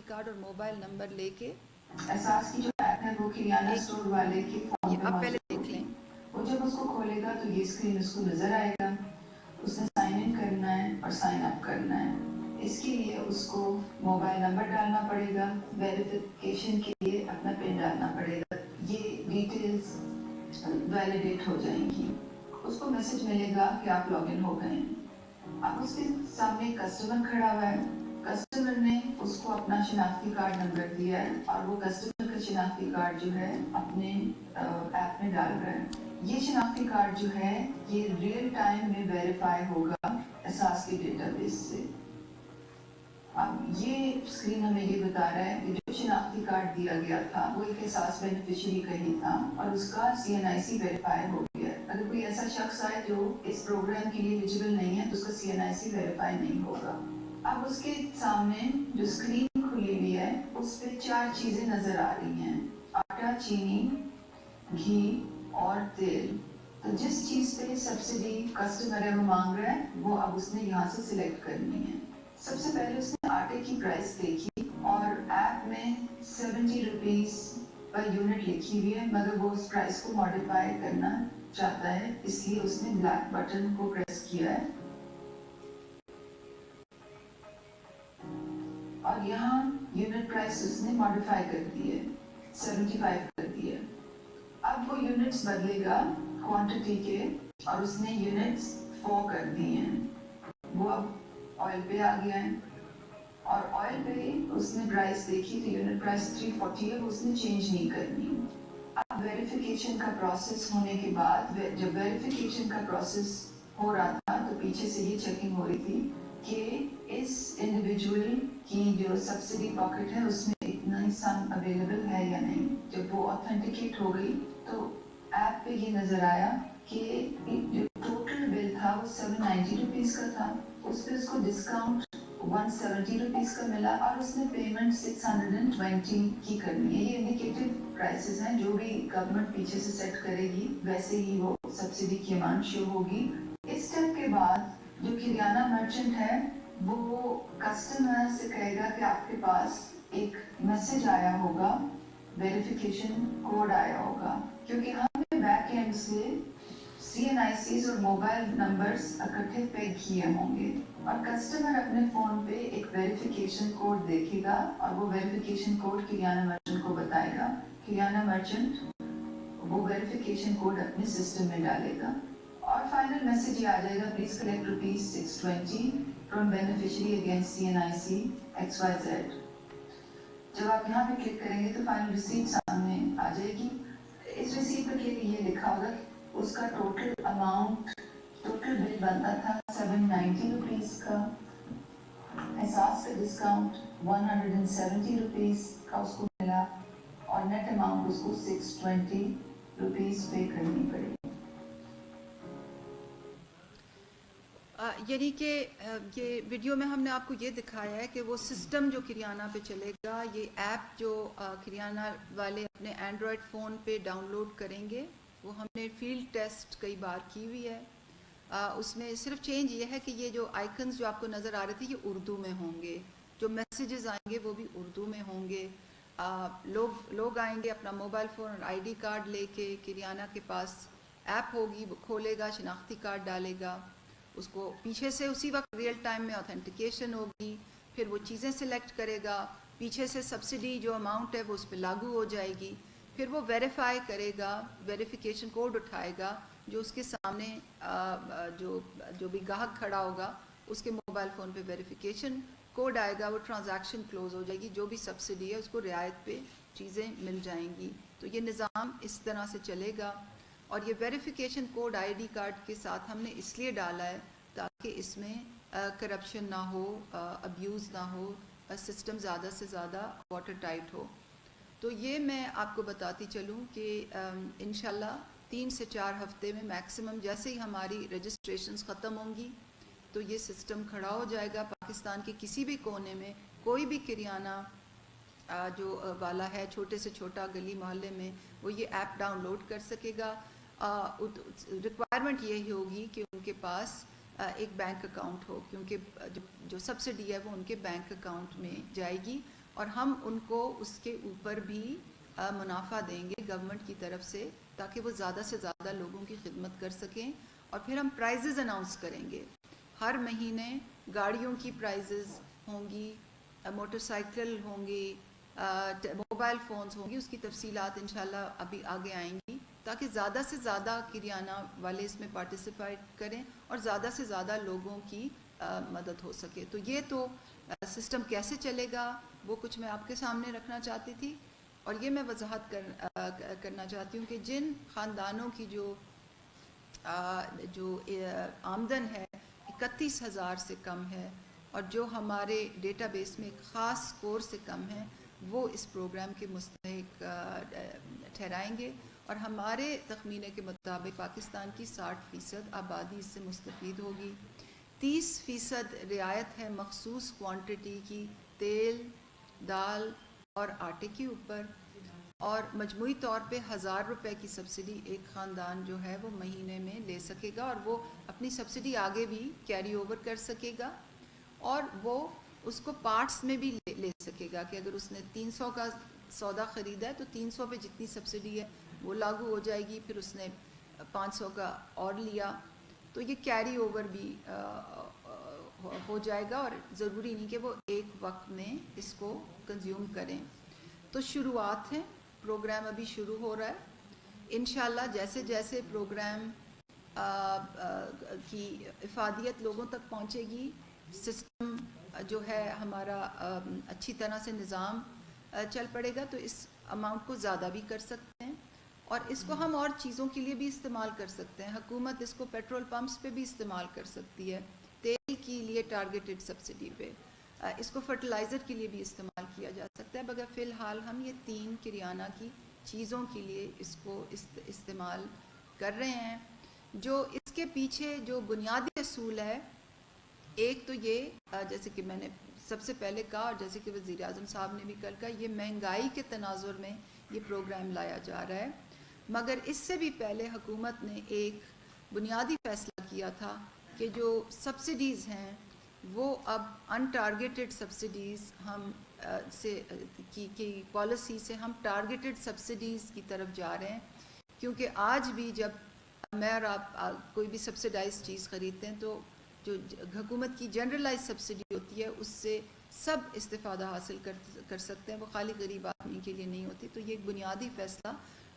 Card اور mobile number لے کے احساس کی جو ایپ ہے وہ کریانہ اسٹور والے کی فون پہ آپ پہلے موجود دیکھ لیں. وہ جب اس کو کھولے گا تو یہ اسکرین اس کو نظر آئے گا. اس نے سائن ان کرنا ہے اور سائن اپ کرنا ہے. اس کے لیے اس کو موبائل نمبر ڈالنا پڑے گا. ویریفیکیشن کے لیے اپنا پن ڈالنا پڑے گا. یہ ڈیٹیلز ویلیڈیٹ ہو جائیں گی. اس کو میسج ملے گا کہ آپ لاگ ان ہو گئے ہیں. اب اس کے سامنے کسٹمر کھڑا ہوا ہے. کسٹمر نے اس کو اپنا شناختی کارڈ نمبر دیا ہے اور وہ کسٹمر کا شناختی کارڈ جو ہے اپنے ایپ میں ڈال رہا ہے. یہ شناختی کارڈ جو ہے یہ ریئل ٹائم میں ویریفائی ہوگا احساس کے ڈیٹا بیس سے. اب یہ اسکرین ہمیں یہ بتا رہا ہے کہ جو شناختی کارڈ دیا گیا تھا وہ ایک احساس بینیفیشری کا ہی تھا اور اس کا CNIC ویریفائی ہو گیا. اگر کوئی ایسا شخص آئے جو اس پروگرام کے لیے ایلیجیبل نہیں ہے تو اس کا CNIC ویریفائی نہیں ہوگا. اب اس کے سامنے جو اسکرین کھلی ہوئی ہے اس پہ 4 چیزیں نظر آ رہی ہیں: آٹا، چینی، گھی اور تیل. تو جس چیز پہ سبسڈی کسٹمر ہے وہ مانگ رہا ہے وہ اب اس نے یہاں سے سلیکٹ کرنی ہے. سب سے پہلے اس نے آٹے کی پرائس دیکھی اور ایپ میں 70 روپیز پر یونٹ لکھی ہوئی ہے مگر وہ اس پرائس کو ماڈیفائی کرنا چاہتا ہے اس لیے اس نے بلیک بٹن کو پریس کیا ہے اور یہاں یونٹ پرائس اس نے ماڈیفائی کر دی ہے 75 کر دی ہے. اب وہ یونٹس بدلے گا کوانٹٹی کے اور اس نے یونٹس 4 کر دی ہیں. وہ اب آئل پہ آ گیا ہے اور آئل پہ اس نے پرائس دیکھی تو یونٹ پرائس 340 ہے وہ اس نے چینج نہیں کرنی. اب ویریفیکیشن کا پروسیس ہونے کے بعد جب ویریفیکیشن کا پروسیس ہو رہا تھا تو پیچھے سے یہ چیکنگ ہو رہی تھی کہ اس انڈیویجول کی جو سبسڈی پاکٹ ہے اس میں اتنا ہی سم اویلیبل ہے یا نہیں. جب وہ آتھینٹیکیٹ ہو گئی تو ایپ پہ یہ نظر آیا کہ جو ٹوٹل بل تھا وہ 790 روپیز کا تھا. اس پہ اس کو ڈسکاؤنٹ 170 روپیز کا ملا اور اس نے پیمنٹ 620 کی کرنی ہے. یہ انڈیکیٹو پرائسز ہیں جو بھی گورنمنٹ پیچھے سے سیٹ کرے گی ویسے ہی وہ سبسڈی کی اماؤنٹ شو ہوگی. اس اسٹیپ کے بعد جو کریانہ مرچنٹ ہے وہ کسٹمر سے کہے گا کہ آپ کے پاس ایک میسج آیا ہوگا ویریفیکیشن کوڈ آیا ہوگا کیونکہ ہمیں بیک اینڈ سے CNICs اور موبائل نمبرز اکٹھے پیگ کیے ہوں گے اور کسٹمر اپنے فون پہ ایک ویریفیکیشن کوڈ دیکھے گا اور وہ ویریفیکیشن کوڈ کریانہ مرچنٹ کو بتائے گا. کریانہ مرچنٹ وہ ویریفیکیشن کوڈ اپنے سسٹم میں ڈالے گا اور فائنل میسج یہ آ جائے گا please collect rupees 620 from beneficiary against CNIC XYZ. جب آپ یہاں پہ کلک کریں گے تو فائنل ریسیپٹ سامنے آ جائے گی. اس ریسیپٹ پر یہ لکھا ہوگا اس کا ٹوٹل اماؤنٹ ٹوٹل بل بنتا تھا 790 روپیز کا. احساس کا ڈسکاؤنٹ 170 روپیز کا اس کو ملا اور نیٹ اماؤنٹ اس کو 620 روپیز پے کرنی پڑی. یعنی کہ یہ ویڈیو میں ہم نے آپ کو یہ دکھایا ہے کہ وہ سسٹم جو کریانہ پہ چلے گا یہ ایپ جو کریانہ والے اپنے اینڈرائڈ فون پہ ڈاؤن لوڈ کریں گے وہ ہم نے فیلڈ ٹیسٹ کئی بار کی ہوئی ہے. اس میں صرف چینج یہ ہے کہ یہ جو آئیکنز جو آپ کو نظر آ رہے تھے یہ اردو میں ہوں گے. جو میسیجز آئیں گے وہ بھی اردو میں ہوں گے. لوگ آئیں گے اپنا موبائل فون اور ID کارڈ لے کے کریانہ کے پاس ایپ ہوگی وہ کھولے گا شناختی کارڈ ڈالے گا اس کو پیچھے سے اسی وقت ریئل ٹائم میں آتھینٹیکیشن ہوگی پھر وہ چیزیں سلیکٹ کرے گا پیچھے سے سبسڈی جو اماؤنٹ ہے وہ اس پہ لاگو ہو جائے گی پھر وہ ویریفائی کرے گا ویریفیکیشن کوڈ اٹھائے گا جو اس کے سامنے جو بھی گاہک کھڑا ہوگا اس کے موبائل فون پہ ویریفیکیشن کوڈ آئے گا وہ ٹرانزیکشن کلوز ہو جائے گی جو بھی سبسڈی ہے اس کو رعایت پہ چیزیں مل جائیں گی. تو یہ نظام اس طرح سے چلے گا اور یہ ویریفیکیشن کوڈ ID کارڈ کے ساتھ ہم نے اس لیے ڈالا ہے تاکہ اس میں کرپشن نہ ہو ابیوز نہ ہو سسٹم زیادہ سے زیادہ واٹر ٹائٹ ہو. تو یہ میں آپ کو بتاتی چلوں کہ انشاءاللہ 3 سے 4 ہفتے میں میکسیمم جیسے ہی ہماری رجسٹریشنز ختم ہوں گی تو یہ سسٹم کھڑا ہو جائے گا. پاکستان کے کسی بھی کونے میں کوئی بھی کریانہ جو والا ہے چھوٹے سے چھوٹا گلی محلے میں وہ یہ ایپ ڈاؤن لوڈ کر سکے گا. ریکوائرمنٹ یہی ہوگی کہ ان کے پاس ایک بینک اکاؤنٹ ہو کیونکہ جو سبسڈی ہے وہ ان کے بینک اکاؤنٹ میں جائے گی اور ہم ان کو اس کے اوپر بھی منافع دیں گے گورنمنٹ کی طرف سے تاکہ وہ زیادہ سے زیادہ لوگوں کی خدمت کر سکیں. اور پھر ہم پرائزز اناؤنس کریں گے. ہر مہینے گاڑیوں کی پرائزز ہوں گی, موٹر سائیکل ہوں گی, موبائل فونز ہوں گی. اس کی تفصیلات انشاءاللہ ابھی آگے آئیں گی تاکہ زیادہ سے زیادہ کریانہ والے اس میں پارٹیسپیٹ کریں اور زیادہ سے زیادہ لوگوں کی مدد ہو سکے. تو یہ تو سسٹم کیسے چلے گا وہ کچھ میں آپ کے سامنے رکھنا چاہتی تھی. اور یہ میں وضاحت کرنا چاہتی ہوں کہ جن خاندانوں کی جو آمدن ہے 31,000 سے کم ہے اور جو ہمارے ڈیٹا بیس میں ایک خاص اسکور سے کم ہیں, وہ اس پروگرام کے مستحق ٹھہرائیں گے. اور ہمارے تخمینے کے مطابق پاکستان کی 60% آبادی اس سے مستفید ہوگی. 30% رعایت ہے مخصوص کوانٹٹی کی تیل, دال اور آٹے کے اوپر, اور مجموعی طور پہ 1,000 روپے کی سبسڈی ایک خاندان جو ہے وہ مہینے میں لے سکے گا, اور وہ اپنی سبسڈی آگے بھی کیری اوور کر سکے گا, اور وہ اس کو پارٹس میں بھی لے سکے گا کہ اگر اس نے 300 کا سودا خریدا ہے تو 300 پہ جتنی سبسڈی ہے وہ لاگو ہو جائے گی. پھر اس نے 500 کا اور لیا تو یہ کیری اوور بھی ہو جائے گا, اور ضروری نہیں کہ وہ ایک وقت میں اس کو کنزیوم کریں. تو شروعات ہیں, پروگرام ابھی شروع ہو رہا ہے. انشاءاللہ جیسے جیسے پروگرام کی افادیت لوگوں تک پہنچے گی, سسٹم جو ہے ہمارا اچھی طرح سے نظام چل پڑے گا, تو اس اماؤنٹ کو زیادہ بھی کر سکتے ہیں, اور اس کو ہم اور چیزوں کے لیے بھی استعمال کر سکتے ہیں. حکومت اس کو پیٹرول پمپس پہ بھی استعمال کر سکتی ہے, تیل کے لیے ٹارگیٹڈ سبسڈی پہ, اس کو فرٹیلائزر کے لیے بھی استعمال کیا جا سکتا ہے. مگر فی الحال ہم یہ 3 کریانہ کی چیزوں کے لیے اس کو استعمال کر رہے ہیں. جو اس کے پیچھے جو بنیادی اصول ہے, ایک تو یہ جیسے کہ میں نے سب سے پہلے کہا اور جیسے کہ وزیر اعظم صاحب نے بھی کل کہا, یہ مہنگائی کے تناظر میں یہ پروگرام لایا جا رہا ہے. مگر اس سے بھی پہلے حکومت نے ایک بنیادی فیصلہ کیا تھا کہ جو سبسڈیز ہیں وہ اب ان ٹارگیٹڈ سبسڈیز ہم کی پالیسی سے ہم ٹارگیٹڈ سبسڈیز کی طرف جا رہے ہیں. کیونکہ آج بھی جب میں اور آپ کوئی بھی سبسڈائز چیز خریدتے ہیں تو جو حکومت کی جنرلائز سبسڈی ہوتی ہے اس سے سب استفادہ حاصل کر سکتے ہیں, وہ خالی غریب آدمی کے لیے نہیں ہوتی. تو یہ ایک بنیادی فیصلہ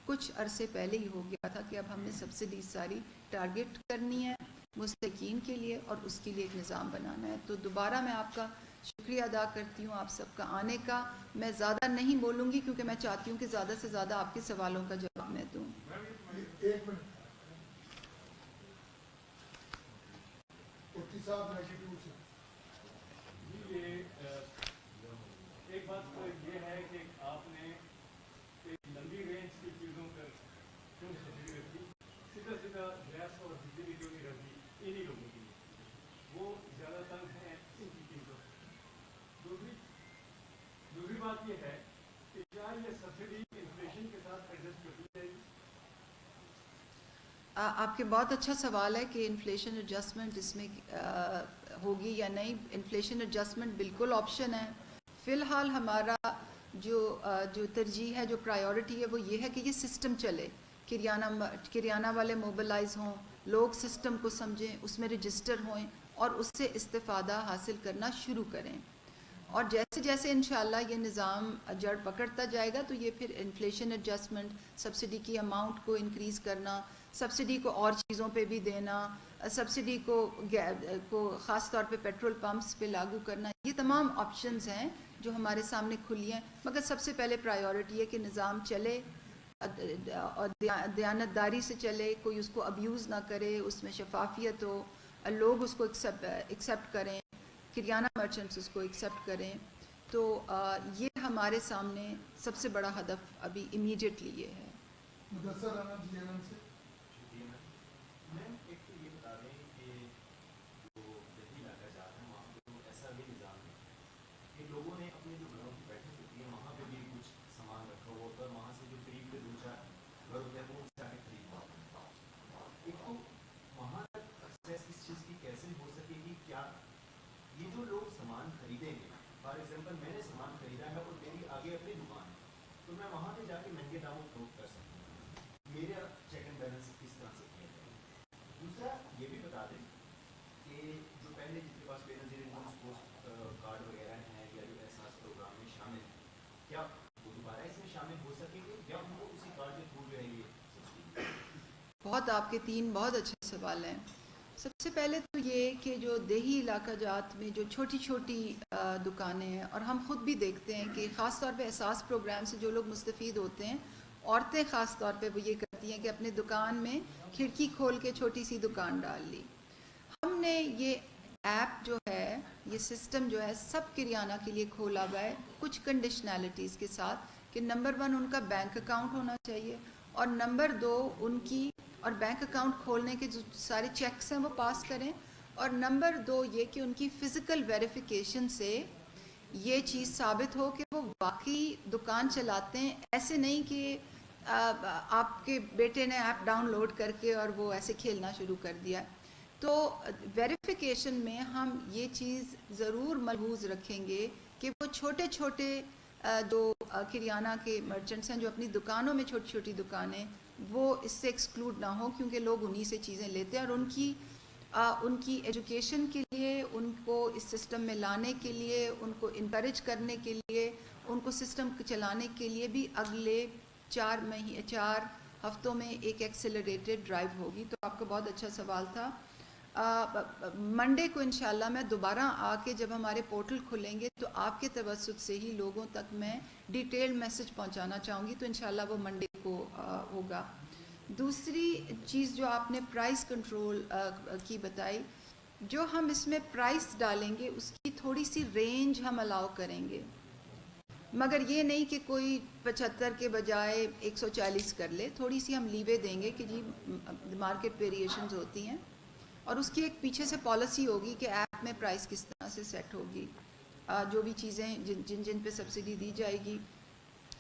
کچھ عرصے پہلے ہی ہو گیا تھا کہ اب ہم نے سبسڈی ساری ٹارگیٹ کرنی ہے مستحقین کے لیے, اور اس کے لیے ایک نظام بنانا ہے. تو دوبارہ میں آپ کا شکریہ ادا کرتی ہوں آپ سب کا آنے کا. میں زیادہ نہیں بولوں گی کیونکہ میں چاہتی ہوں کہ زیادہ سے زیادہ آپ کے سوالوں کا جواب میں دوں. ایک بات تو یہ ہے کہ آپ نے لمبی رینج کی چیزوں پر کیوں سبسڈی رکھی, سیدھا گیس اور بجلی جو بھی رکھی انہی لوگوں کے لیے, وہ زیادہ تر ہیں ان کی چیزوں. دوسری بات یہ ہے کہ کیا یہ سبسڈی انفلیشن کے ساتھ ایڈجسٹ کرتی جائے گی؟ آپ کے بہت اچھا سوال ہے کہ انفلیشن ایڈجسٹمنٹ اس میں ہوگی یا نہیں. انفلیشن ایڈجسٹمنٹ بالکل آپشن ہے. فی الحال ہمارا جو ترجیح ہے, جو پرائیورٹی ہے وہ یہ ہے کہ یہ سسٹم چلے, کریانہ والے موبلائز ہوں, لوگ سسٹم کو سمجھیں, اس میں رجسٹر ہوئیں اور اس سے استفادہ حاصل کرنا شروع کریں. اور جیسے جیسے انشاءاللہ یہ نظام جڑ پکڑتا جائے گا تو یہ پھر انفلیشن ایڈجسٹمنٹ, سبسڈی کی اماؤنٹ کو انکریز کرنا, سبسڈی کو اور چیزوں پہ بھی دینا, سبسڈی کو خاص طور پہ پیٹرول پمپس پہ لاگو کرنا, یہ تمام آپشنز ہیں جو ہمارے سامنے کھلی ہیں. مگر سب سے پہلے پرائیورٹی ہے کہ نظام چلے اور دیانتداری سے چلے, کوئی اس کو ابیوز نہ کرے, اس میں شفافیت ہو, لوگ اس کو ایکسیپٹ کریں, کریانہ مرچنٹس اس کو ایکسیپٹ کریں. تو یہ ہمارے سامنے سب سے بڑا ہدف ابھی امیڈیٹلی یہ ہے. میم ایک تو یہ بتا دیں کہ جو دہلی علاقہ جا رہے ہیں وہاں پہ تو ایسا بھی نظام ہے کہ لوگوں نے اپنے جو گھروں کی بیٹھک ہوتی ہے وہاں پہ بھی کچھ سامان رکھا ہوا ہوتا ہے, وہاں سے جو قریب کے 2-4 گھر ہوتے ہیں وہ ان سے آ کے خریدنا ہوتا ہے. ایک تو وہاں تک ایکسیس اس چیز کی کیسے ہو سکے گی, کیا یہ جو لوگ سامان خریدیں گے, فار ایگزامپل میں نے سامان خریدا ہے اور اپنی دکان ہے تو میں وہاں پہ جا کے مہنگے داموں فروخت کر سکتا ہوں. میرا چیک اینڈ بیلنس کس طرح سے کیا جائے. دوسرا یہ بھی بتا دیں کہ جو پہلے جن کے پاس بے نظیر انکم سپورٹ کارڈ وغیرہ ہیں یا جو احساس پروگرام میں شامل ہیں, کیا وہ دوبارہ اس میں شامل ہو سکیں گے یا ان کو اسی کارڈ کے تھرو جو ہے یہ سبسڈی؟ بہت آپ کے 3 بہت اچھے سوال ہیں. سب سے پہلے تو یہ کہ جو دیہی علاقہ جات میں جو چھوٹی چھوٹی دکانیں ہیں, اور ہم خود بھی دیکھتے ہیں کہ خاص طور پہ احساس پروگرام سے جو لوگ مستفید ہوتے ہیں, عورتیں خاص طور پہ وہ یہ کرتی ہیں کہ اپنے دکان میں کھڑکی کھول کے چھوٹی سی دکان ڈال لی. ہم نے یہ ایپ جو ہے, یہ سسٹم جو ہے سب کریانہ کے لیے کھولا ہوا ہے, کچھ کنڈیشنالٹیز کے ساتھ کہ نمبر 1 ان کا بینک اکاؤنٹ ہونا چاہیے, اور نمبر 2 ان کی, اور بینک اکاؤنٹ کھولنے کے جو سارے چیکس ہیں وہ پاس کریں, اور نمبر 2 یہ کہ ان کی فزیکل ویریفیکیشن سے یہ چیز ثابت ہو کہ وہ واقعی دکان چلاتے ہیں, ایسے نہیں کہ آپ کے بیٹے نے ایپ ڈاؤن لوڈ کر کے اور وہ ایسے کھیلنا شروع کر دیا. تو ویریفیکیشن میں ہم یہ چیز ضرور ملحوظ رکھیں گے کہ وہ چھوٹے چھوٹے جو کریانہ کے مرچنٹس ہیں جو اپنی دکانوں میں چھوٹی چھوٹی دکانیں, وہ اس سے ایکسکلوڈ نہ ہوں, کیونکہ لوگ انہی سے چیزیں لیتے ہیں, اور ان کی ایجوکیشن کے لیے, ان کو اس سسٹم میں لانے کے لیے, ان کو انکریج کرنے کے لیے, ان کو سسٹم چلانے کے لیے بھی اگلے 4 ہفتوں میں ایک ایکسیلریٹڈ ڈرائیو ہوگی. تو آپ کا بہت اچھا سوال تھا. منڈے کو انشاءاللہ میں دوبارہ آ کے جب ہمارے پورٹل کھلیں گے تو آپ کے توسط سے ہی لوگوں تک میں ڈیٹیل میسج پہنچانا چاہوں گی, تو انشاءاللہ وہ منڈے کو ہوگا. دوسری چیز جو آپ نے پرائس کنٹرول کی بتائی, جو ہم اس میں پرائس ڈالیں گے اس کی تھوڑی سی رینج ہم الاؤ کریں گے, مگر یہ نہیں کہ کوئی 75 کے بجائے 140 کر لے. تھوڑی سی ہم لیوے دیں گے کہ جی مارکیٹ ویریشنز ہوتی ہیں, اور اس کی ایک پیچھے سے پالیسی ہوگی کہ ایپ میں پرائس کس طرح سے سیٹ ہوگی, جو بھی چیزیں جن پہ سبسڈی دی جائے گی.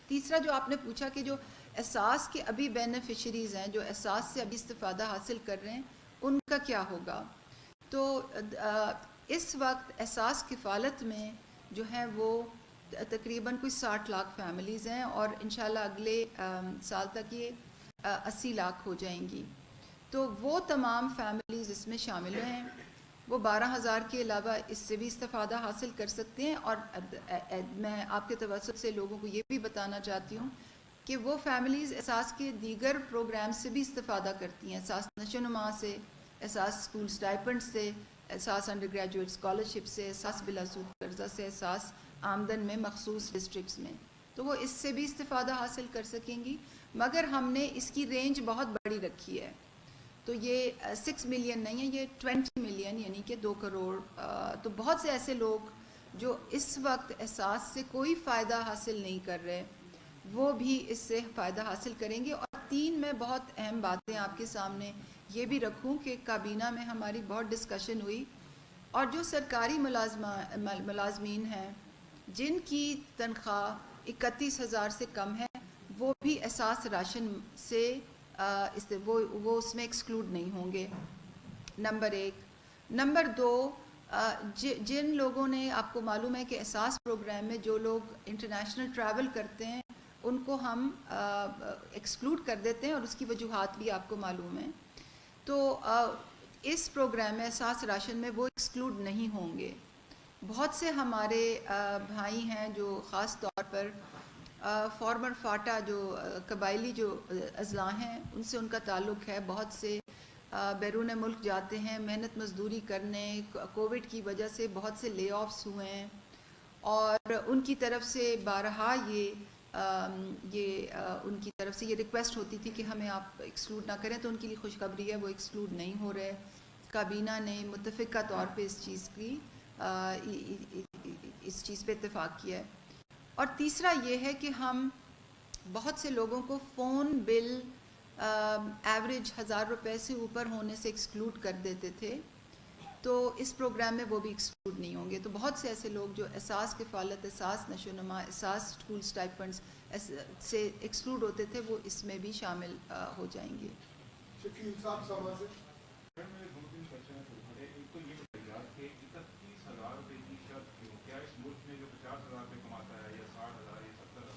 تیسرا جو آپ نے پوچھا کہ جو احساس کے ابھی بینیفیشریز ہیں, جو احساس سے ابھی استفادہ حاصل کر رہے ہیں, ان کا کیا ہوگا. تو اس وقت احساس کفالت میں جو ہے وہ تقریباً کوئی 60 لاکھ فیملیز ہیں, اور انشاءاللہ اگلے سال تک یہ 80 لاکھ ہو جائیں گی. تو وہ تمام فیملیز اس میں شامل ہیں, وہ 12,000 کے علاوہ اس سے بھی استفادہ حاصل کر سکتے ہیں. اور میں آپ کے توسط سے لوگوں کو یہ بھی بتانا چاہتی ہوں کہ وہ فیملیز احساس کے دیگر پروگرام سے بھی استفادہ کرتی ہیں, احساس نشو و نما سے, احساس اسکول اسٹائپنڈ سے, احساس انڈر گریجویٹ اسکالرشپ سے, احساس بلا سود قرضہ سے, احساس آمدن میں مخصوص ڈسٹرکٹس میں, تو وہ اس سے بھی استفادہ حاصل کر سکیں گی. مگر ہم نے اس کی رینج بہت بڑی رکھی ہے, تو یہ 6 ملین نہیں ہے, یہ 20 ملین یعنی کہ 2 کروڑ. تو بہت سے ایسے لوگ جو اس وقت احساس سے کوئی فائدہ حاصل نہیں کر رہے, وہ بھی اس سے فائدہ حاصل کریں گے. اور 3 میں بہت اہم باتیں آپ کے سامنے یہ بھی رکھوں کہ کابینہ میں ہماری بہت ڈسکشن ہوئی, اور جو سرکاری ملازمین ہیں جن کی تنخواہ 31,000 سے کم ہے, وہ بھی احساس راشن سے وہ اس میں ایکسکلوڈ نہیں ہوں گے, نمبر 1. نمبر 2, جن لوگوں نے, آپ کو معلوم ہے کہ احساس پروگرام میں جو لوگ انٹرنیشنل ٹریول کرتے ہیں ان کو ہم ایکسکلوڈ کر دیتے ہیں, اور اس کی وجوہات بھی آپ کو معلوم ہیں. تو اس پروگرام میں احساس راشن میں وہ ایکسکلوڈ نہیں ہوں گے. بہت سے ہمارے بھائی ہیں جو خاص طور پر فارمر فاٹا جو قبائلی جو اضلاع ہیں ان سے ان کا تعلق ہے, بہت سے بیرون ملک جاتے ہیں محنت مزدوری کرنے, کووڈ کی وجہ سے بہت سے لے آفس ہوئے ہیں, اور ان کی طرف سے بارہا ان کی طرف سے یہ ریکویسٹ ہوتی تھی کہ ہمیں آپ ایکسکلوڈ نہ کریں. تو ان کے لیے خوشخبری ہے, وہ ایکسکلوڈ نہیں ہو رہے. کابینہ نے متفقہ طور پہ اس چیز پہ اتفاق کیا ہے. اور تیسرا یہ ہے کہ ہم بہت سے لوگوں کو فون بل ایوریج 1,000 روپے سے اوپر ہونے سے ایکسکلوڈ کر دیتے تھے, تو اس پروگرام میں وہ بھی ایکسکلوڈ نہیں ہوں گے. تو بہت سے ایسے لوگ جو احساس کفالت, احساس نشو و نما, احساس اسکول اسٹائپنڈس سے ایکسکلوڈ ہوتے تھے, وہ اس میں بھی شامل ہو جائیں گے. شکیل صاحب سوال سے میرے 2-3 کوشچن ہیں. ایک تو یہ بتائیے کہ 31,000 روپے کی شرط کیوں, کیا اس ملک میں جو 50,000 روپے کماتا ہے یا 60,000 یا 70,000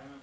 IMF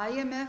IMF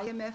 IMF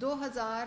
2000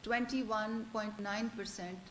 21.9%